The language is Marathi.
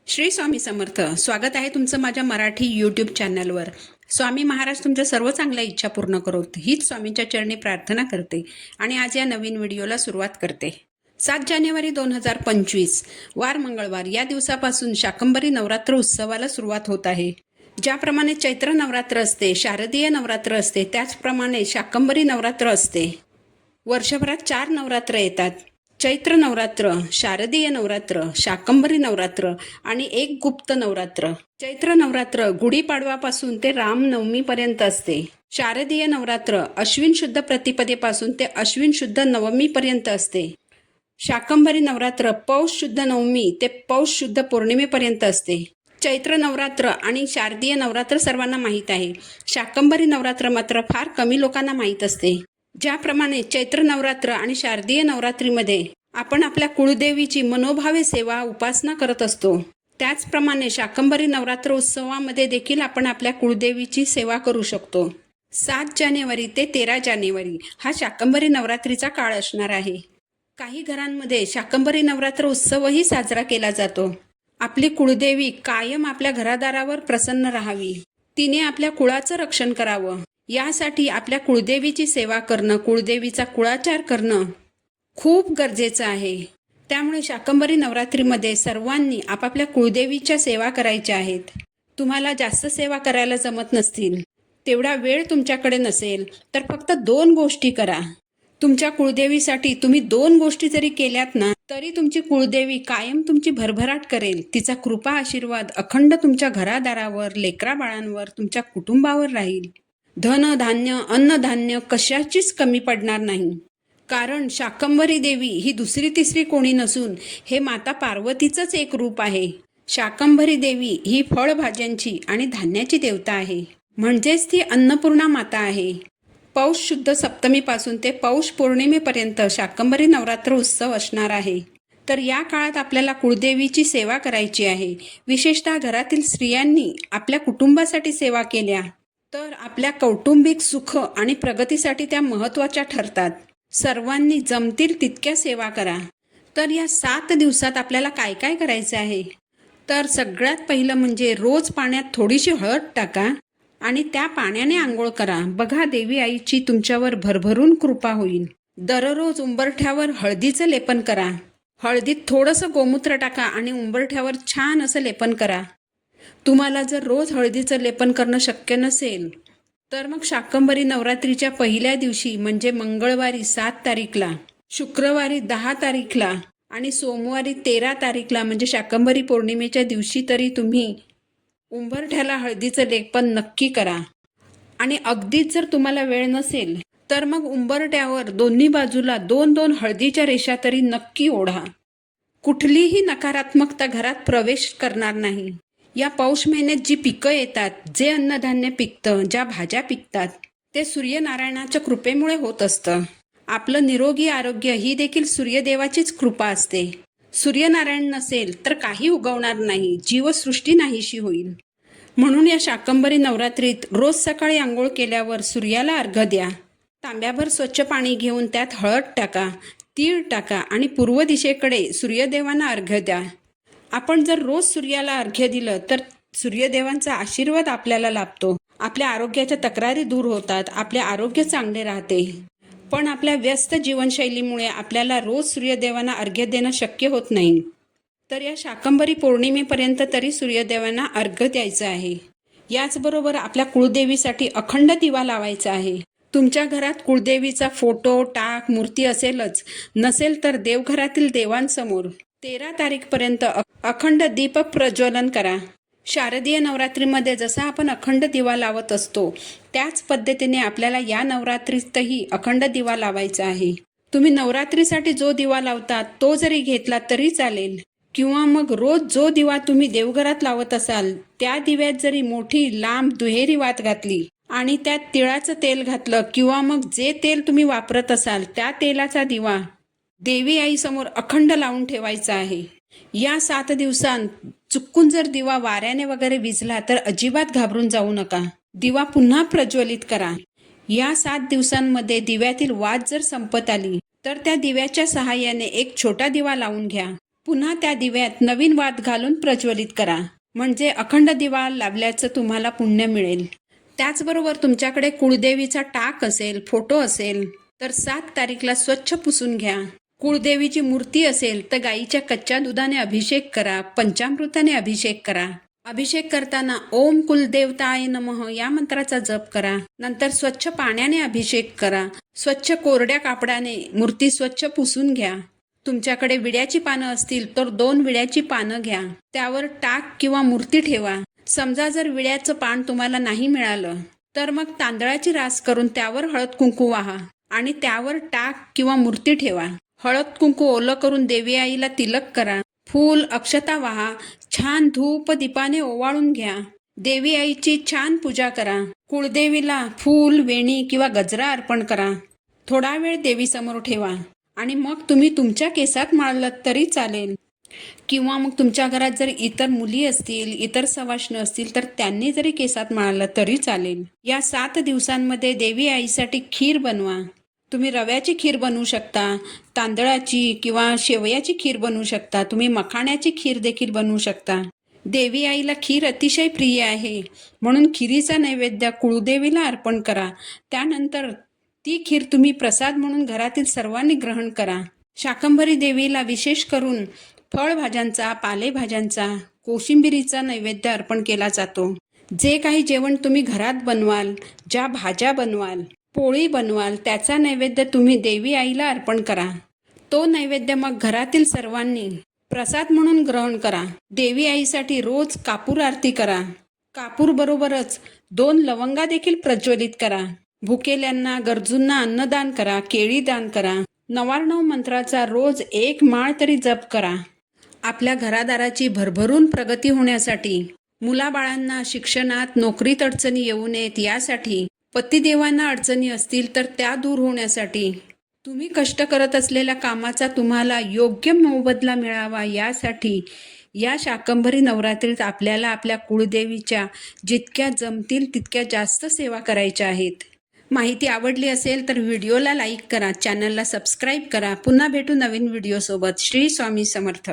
श्री स्वामी समर्थ. स्वागत आहे तुमचं माझ्या मराठी यूट्यूब चॅनलवर. स्वामी महाराज तुमच्या सर्व चांगल्या इच्छा पूर्ण करोत हीच स्वामींच्या चरणी प्रार्थना करते आणि आज या नवीन व्हिडिओला सुरुवात करते. 7 जानेवारी 2025 वार मंगळवार या दिवसापासून शाकंभरी नवरात्र उत्सवाला सुरुवात होत आहे. ज्याप्रमाणे चैत्र नवरात्र असते, शारदीय नवरात्र असते, त्याचप्रमाणे शाकंभरी नवरात्र असते. वर्षभरात 4 नवरात्र येतात. चैत्र नवरात्र, शारदीय नवरात्र, शाकंभरी नवरात्र आणि एक गुप्त नवरात्र. चैत्र नवरात्र गुढीपाडवापासून ते रामनवमीपर्यंत असते. शारदीय नवरात्र अश्विन शुद्ध प्रतिपदेपासून ते अश्विन शुद्ध नवमीपर्यंत असते. शाकंभरी नवरात्र पौष शुद्ध नवमी ते पौष शुद्ध पौर्णिमेपर्यंत असते. चैत्र नवरात्र आणि शारदीय नवरात्र सर्वांना माहीत आहे. शाकंभरी नवरात्र मात्र फार कमी लोकांना माहीत असते. ज्याप्रमाणे चैत्र नवरात्र आणि शारदीय नवरात्रीमध्ये आपण आपल्या कुळदेवीची मनोभावे सेवा उपासना करत असतो, त्याचप्रमाणे शाकंभरी नवरात्र उत्सवामध्ये देखील आपण आपल्या कुळदेवीची सेवा करू शकतो. 7 जानेवारी ते 13 जानेवारी हा शाकंभरी नवरात्रीचा काळ असणार आहे. काही घरांमध्ये शाकंभरी नवरात्र उत्सवही साजरा केला जातो. आपली कुळदेवी कायम आपल्या घरादारावर प्रसन्न राहावी, तिने आपल्या कुळाचं रक्षण करावं, यासाठी आपल्या कुळदेवीची सेवा करणं, कुळदेवीचा कुळाचार करणं खूप गरजेचं आहे. त्यामुळे शाकंभरी नवरात्रीमध्ये सर्वांनी आपापल्या कुळदेवीच्या सेवा करायच्या आहेत. तुम्हाला जास्त सेवा करायला जमत नसतील, तेवढा वेळ तुमच्याकडे नसेल, तर फक्त 2 गोष्टी करा. तुमच्या कुळदेवीसाठी तुम्ही 2 गोष्टी जरी केल्यात ना, तरी तुमची कुळदेवी कायम तुमची भरभराट करेल. तिचा कृपा आशीर्वाद अखंड तुमच्या घरादारावर, लेकराबाळांवर, तुमच्या कुटुंबावर राहील. धन धान्य अन्नधान्य कशाचीच कमी पडणार नाही. कारण शाकंभरी देवी ही दुसरी तिसरी कोणी नसून हे माता पार्वतीचंच एक रूप आहे. शाकंभरी देवी ही फळभाज्यांची आणि धान्याची देवता आहे, म्हणजेच ती अन्नपूर्णा माता आहे. पौष शुद्ध सप्तमीपासून ते पौष पौर्णिमेपर्यंत शाकंभरी नवरात्र उत्सव असणार आहे. तर या काळात आपल्याला कुळदेवीची सेवा करायची आहे. विशेषतः घरातील स्त्रियांनी आपल्या कुटुंबासाठी सेवा केल्या तर आपल्या कौटुंबिक सुख आणि प्रगतीसाठी त्या महत्त्वाच्या ठरतात. सर्वांनी जमतील तितक्या सेवा करा. तर या 7 दिवसात आपल्याला काय काय करायचं आहे, तर सगळ्यात पहिलं म्हणजे रोज पाण्यात थोडीशी हळद टाका आणि त्या पाण्याने आंघोळ करा. बघा, देवी आईची तुमच्यावर भरभरून कृपा होईल. दररोज उंबरठ्यावर हळदीचं लेपन करा. हळदीत थोडंसं गोमूत्र टाका आणि उंबरठ्यावर छान असं लेपन करा. तुम्हाला जर रोज हळदीचं लेपन करणं शक्य नसेल, तर मग शाकंभरी नवरात्रीच्या पहिल्या दिवशी म्हणजे मंगळवारी 7 तारीखला, शुक्रवारी 10 तारीखला आणि सोमवारी 13 तारीखला म्हणजे शाकंभरी पौर्णिमेच्या दिवशी तरी तुम्ही उंबरठ्याला हळदीचं लेपन नक्की करा. आणि अगदीच जर तुम्हाला वेळ नसेल, तर मग उंबरठ्यावर दोन्ही बाजूला 2-2 हळदीच्या रेषा तरी नक्की ओढा. कुठलीही नकारात्मकता घरात प्रवेश करणार नाही. या पौष महिन्यात जी पिकं येतात, जे अन्नधान्य पिकतं, ज्या भाज्या पिकतात, ते सूर्यनारायणाच्या कृपेमुळे होत असतं. आपलं निरोगी आरोग्य ही देखील सूर्यदेवाचीच कृपा असते. सूर्यनारायण नसेल तर काही उगवणार नाही, जीवसृष्टी नाहीशी होईल. म्हणून या शाकंभरी नवरात्रीत रोज सकाळी आंघोळ केल्यावर सूर्याला अर्घ्य द्या. तांब्याभर स्वच्छ पाणी घेऊन त्यात हळद टाका, तीळ टाका आणि पूर्व दिशेकडे सूर्यदेवांना अर्घ्य द्या. आपण जर रोज सूर्याला अर्घ्य दिलं तर सूर्यदेवांचा आशीर्वाद आपल्याला लाभतो. आपल्या आरोग्याच्या तक्रारी दूर होतात, आपले आरोग्य चांगले राहते. पण आपल्या व्यस्त जीवनशैलीमुळे आपल्याला रोज सूर्यदेवांना अर्घ्य देणं शक्य होत नाही. तर या शाकंभरी पौर्णिमेपर्यंत तरी सूर्यदेवांना अर्घ्य द्यायचं आहे. याचबरोबर आपल्या कुळदेवीसाठी अखंड दिवा लावायचा आहे. तुमच्या घरात कुळदेवीचा फोटो, टाक, मूर्ती असेलच, नसेल तर देवघरातील देवांसमोर 13 तारीखपर्यंत अखंड दीप प्रज्वलन करा. शारदीय नवरात्रीमध्ये जसा आपण अखंड दिवा लावत असतो, त्याच पद्धतीने आपल्याला या नवरात्रीतही अखंड दिवा लावायचा आहे. तुम्ही नवरात्रीसाठी जो दिवा लावता तो जरी घेतला तरी चालेल, किंवा मग रोज जो दिवा तुम्ही देवघरात लावत असाल त्या दिव्यात जरी मोठी लांब दुहेरी वात घातली आणि त्यात तिळाचं तेल घातलं, किंवा मग जे तेल तुम्ही वापरत असाल त्या तेलाचा दिवा देवी आईसमोर अखंड लावून ठेवायचा आहे. या 7 दिवसांत चुकून जर दिवा वाऱ्याने वगैरे विझला तर अजिबात घाबरून जाऊ नका. दिवा पुन्हा प्रज्वलित करा. या 7 दिवसांमध्ये दिव्यातील वात जर संपत आली तर त्या दिव्याच्या सहाय्याने एक छोटा दिवा लावून घ्या. पुन्हा त्या दिव्यात नवीन वात घालून प्रज्वलित करा, म्हणजे अखंड दिवा लावल्याचं तुम्हाला पुण्य मिळेल. त्याचबरोबर तुमच्याकडे कुळदेवीचा टाक असेल, फोटो असेल तर 7 तारीखला स्वच्छ पुसून घ्या. कुळदेवीची मूर्ती असेल तर गाईच्या कच्च्या दुधाने अभिषेक करा, पंचामृताने अभिषेक करा. अभिषेक करताना ओम कुलदेवताय नमः या मंत्राचा जप करा. नंतर स्वच्छ पाण्याने अभिषेक करा. स्वच्छ कोरड्या कापडाने मूर्ती स्वच्छ पुसून घ्या. तुमच्याकडे विड्याची पानं असतील तर 2 विड्याची पानं घ्या. त्यावर टाक किंवा मूर्ती ठेवा. समजा जर विड्याचं पान तुम्हाला नाही मिळालं तर मग तांदळाची रास करून त्यावर हळद कुंकू वाहा आणि त्यावर टाक किंवा मूर्ती ठेवा. हळद कुंकू ओलं करून देवी आईला तिलक करा. फूल अक्षता वाहा. छान धूप दीपाने ओवाळून घ्या. देवी आईची छान पूजा करा. कुळदेवीला फूल, वेणी किंवा गजरा अर्पण करा. थोडा वेळ देवीसमोर ठेवा आणि मग तुम्ही तुमच्या केसात माळलं तरी चालेल, किंवा मग तुमच्या घरात जर इतर मुली असतील, इतर सवाष्ण असतील तर त्यांनी जरी केसात माळलं तरी चालेल. या 7 दिवसांमध्ये देवी आईसाठी खीर बनवा. तुम्ही रव्याची खीर बनवू शकता, तांदळाची किंवा शेवयाची खीर बनवू शकता, तुम्ही मखाण्याची खीर देखील बनवू शकता. देवी आईला खीर अतिशय प्रिय आहे, म्हणून खिरीचा नैवेद्य कुळदेवीला अर्पण करा. त्यानंतर ती खीर तुम्ही प्रसाद म्हणून घरातील सर्वांनी ग्रहण करा. शाकंभरी देवीला विशेष करून फळभाज्यांचा, पालेभाज्यांचा, कोशिंबिरीचा नैवेद्य अर्पण केला जातो. जे काही जेवण तुम्ही घरात बनवाल, ज्या भाज्या बनवाल, पोळी बनवाल, त्याचा नैवेद्य तुम्ही देवी आईला अर्पण करा. तो नैवेद्य मग घरातील सर्वांनी प्रसाद म्हणून ग्रहण करा. देवी आईसाठी रोज कापूर आरती करा. कापूर बरोबरच 2 लवंगा देखील प्रज्वलित करा. भुकेल्यांना, गरजूंना अन्नदान करा, केळी दान करा. 99 मंत्राचा रोज 1 माळ तरी जप करा. आपल्या घरादाराची भरभरून प्रगती होण्यासाठी, मुलाबाळांना शिक्षणात, नोकरीत अडचणी येऊ नयेत यासाठी, पतिदेवांना अडचणी असतील तर त्या दूर होण्यासाठी, तुम्ही कष्ट करत असलेल्या कामाचा तुम्हाला योग्य मोबदला मिळावा यासाठी या शाकंभरी नवरात्रीत आपल्याला आपल्या कुळदेवीच्या जितक्या जमतील तितक्या जास्त सेवा करायच्या आहेत. माहिती आवडली असेल तर व्हिडिओला लाईक करा, चॅनलला सबस्क्राईब करा. पुन्हा भेटू नवीन व्हिडिओसोबत. श्री स्वामी समर्थ.